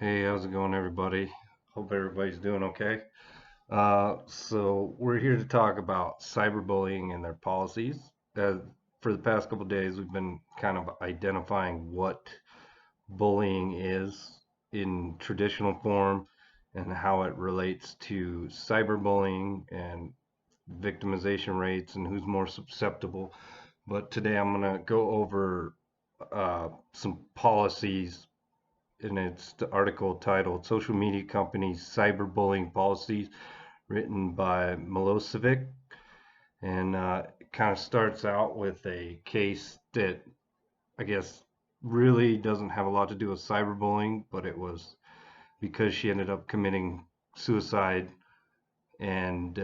Hey, how's it going, everybody? Hope everybody's doing okay. So we're here to talk about cyberbullying and their policies. Uh, for the past couple days, we've been kind of identifying what bullying is in traditional form and how it relates to cyberbullying and victimization rates and who's more susceptible. But today I'm going to go over some policies, and it's the article titled Social Media Companies Cyberbullying Policies, written by Milosevic. And it kind of starts out with a case that I guess really doesn't have a lot to do with cyberbullying, but it was because she ended up committing suicide, and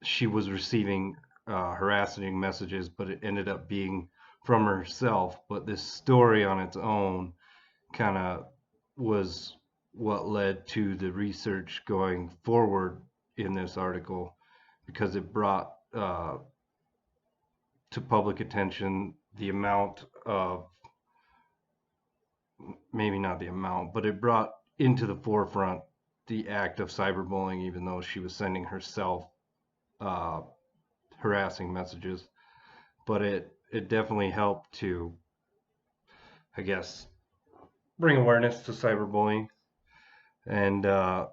she was receiving harassing messages, but it ended up being from herself. But this story on its own kind of was what led to the research going forward in this article, because it brought to public attention the amount of, maybe not the amount, but it brought into the forefront the act of cyberbullying, even though she was sending herself uh, harassing messages. But it definitely helped to, I guess, bring awareness to cyberbullying. And I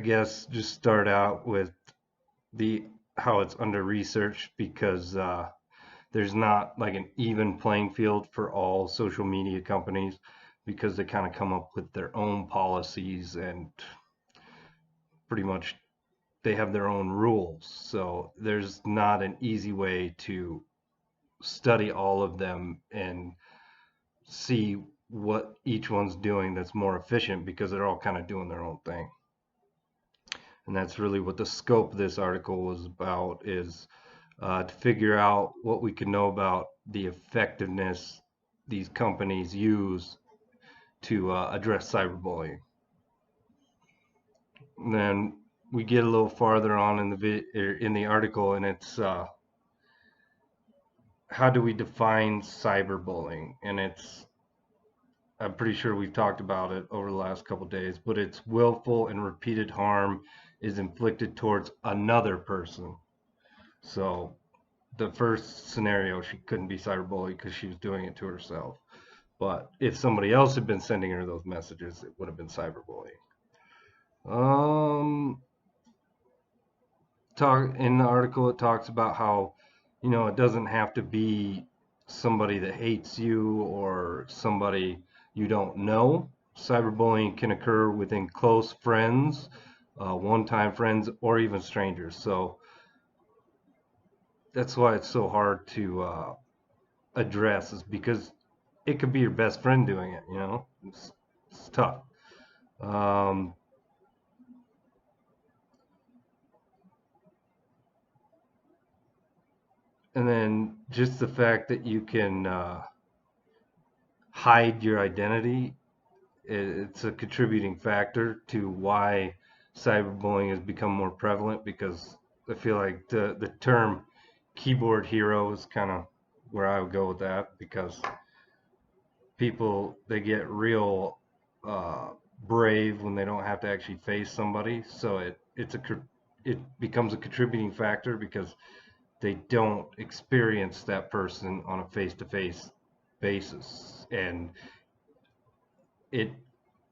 guess just start out with the how it's under research, because there's not like an even playing field for all social media companies, because they kind of come up with their own policies, and pretty much they have their own rules. So there's not an easy way to study all of them and see what each one's doing that's more efficient, because they're all kind of doing their own thing. And that's really what the scope of this article was about, is to figure out what we can know about the effectiveness these companies use to address cyberbullying. And then we get a little farther on in the article, and it's how do we define cyberbullying? And it's, I'm pretty sure we've talked about it over the last couple of days, but it's willful and repeated harm is inflicted towards another person. So the first scenario, she couldn't be cyberbullied because she was doing it to herself. But if somebody else had been sending her those messages, it would have been cyberbullying. Um, talk in the article, it talks about how, it doesn't have to be somebody that hates you or somebody you don't know. Cyberbullying can occur within close friends, one-time friends, or even strangers. So that's why it's so hard to address, is because it could be your best friend doing it. It's tough. Um, and then just the fact that you can hide your identity, it's a contributing factor to why cyberbullying has become more prevalent, because I feel like the term keyboard hero is kind of where I would go with that, because people, they get real uh, brave when they don't have to actually face somebody. So it becomes a contributing factor, because they don't experience that person on a face-to-face basis, and it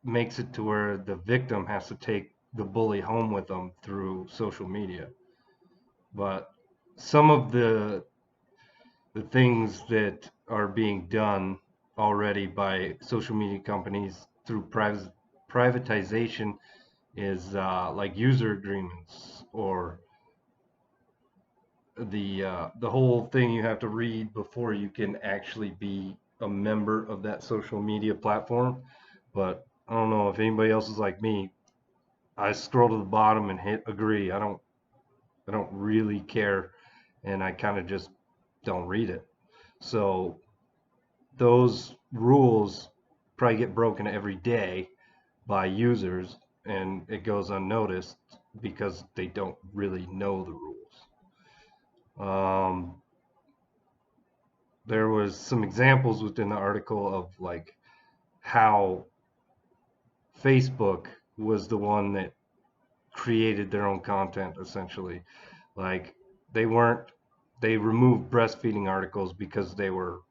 makes it to where the victim has to take the bully home with them through social media. But some of the things that are being done already by social media companies through privatization is like user agreements, or the whole thing you have to read before you can actually be a member of that social media platform. But I don't know if anybody else is like me. I scroll to the bottom and hit agree. I don't really care, and I kind of just don't read it. So those rules probably get broken every day by users, and it goes unnoticed because they don't really know the rules. Um, there was some examples within the article of like how Facebook was the one that created their own content essentially. Like they weren't, they removed breastfeeding articles because they were,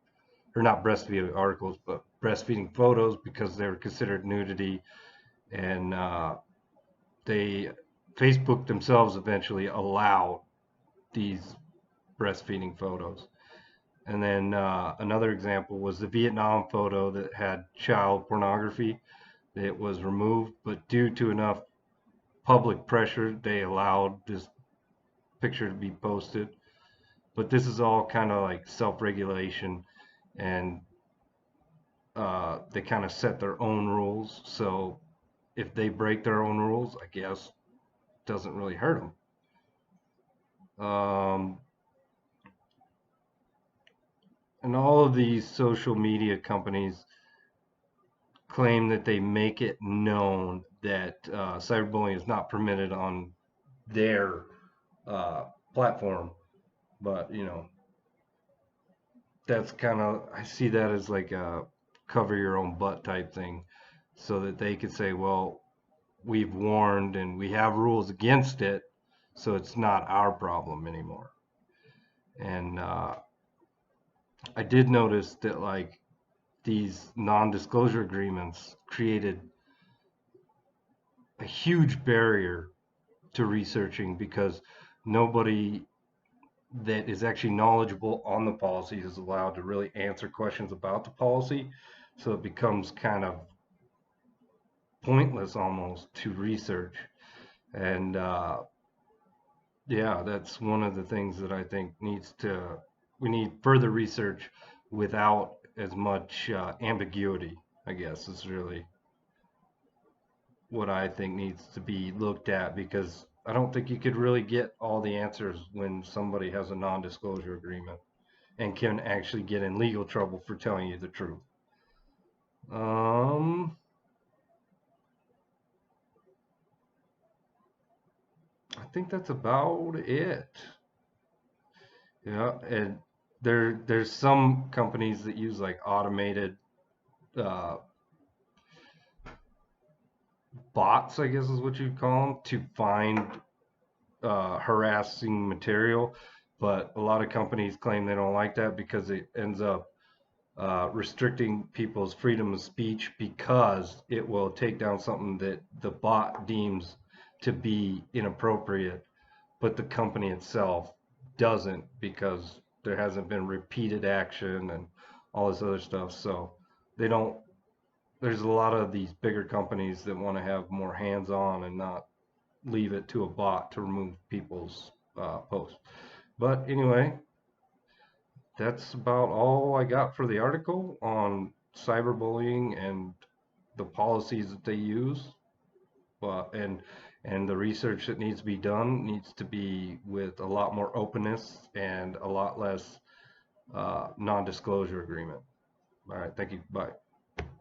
or not breastfeeding articles, but breastfeeding photos because they were considered nudity. And they, Facebook themselves eventually allowed these breastfeeding photos. And then another example was the Vietnam photo that had child pornography. It was removed, but due to enough public pressure, they allowed this picture to be posted. But this is all kind of like self-regulation, and they kind of set their own rules. So if they break their own rules, I guess it doesn't really hurt them. And all of these social media companies claim that they make it known that cyberbullying is not permitted on their uh, platform. But you know, that's kind of, I see that as like a cover your own butt type thing, so that they could say, well, we've warned and we have rules against it, so it's not our problem anymore. And I did notice that like these non-disclosure agreements created a huge barrier to researching because nobody that is actually knowledgeable on the policy is allowed to really answer questions about the policy. So it becomes kind of pointless almost to research. And yeah, that's one of the things that I think needs to, we need further research without as much ambiguity, I guess, is really what I think needs to be looked at, because I don't think you could really get all the answers when somebody has a non-disclosure agreement and can actually get in legal trouble for telling you the truth. Um, I think that's about it. Yeah, and there's some companies that use like automated uh, bots, I guess is what you'd call them, to find harassing material. But a lot of companies claim they don't like that because it ends up restricting people's freedom of speech, because it will take down something that the bot deems to be inappropriate, but the company itself doesn't, because there hasn't been repeated action and all this other stuff. So they don't, there's a lot of these bigger companies that want to have more hands-on and not leave it to a bot to remove people's posts. But anyway, that's about all I got for the article on cyberbullying and the policies that they use. And the research that needs to be done needs to be with a lot more openness and a lot less non-disclosure agreement. All right, thank you. Bye.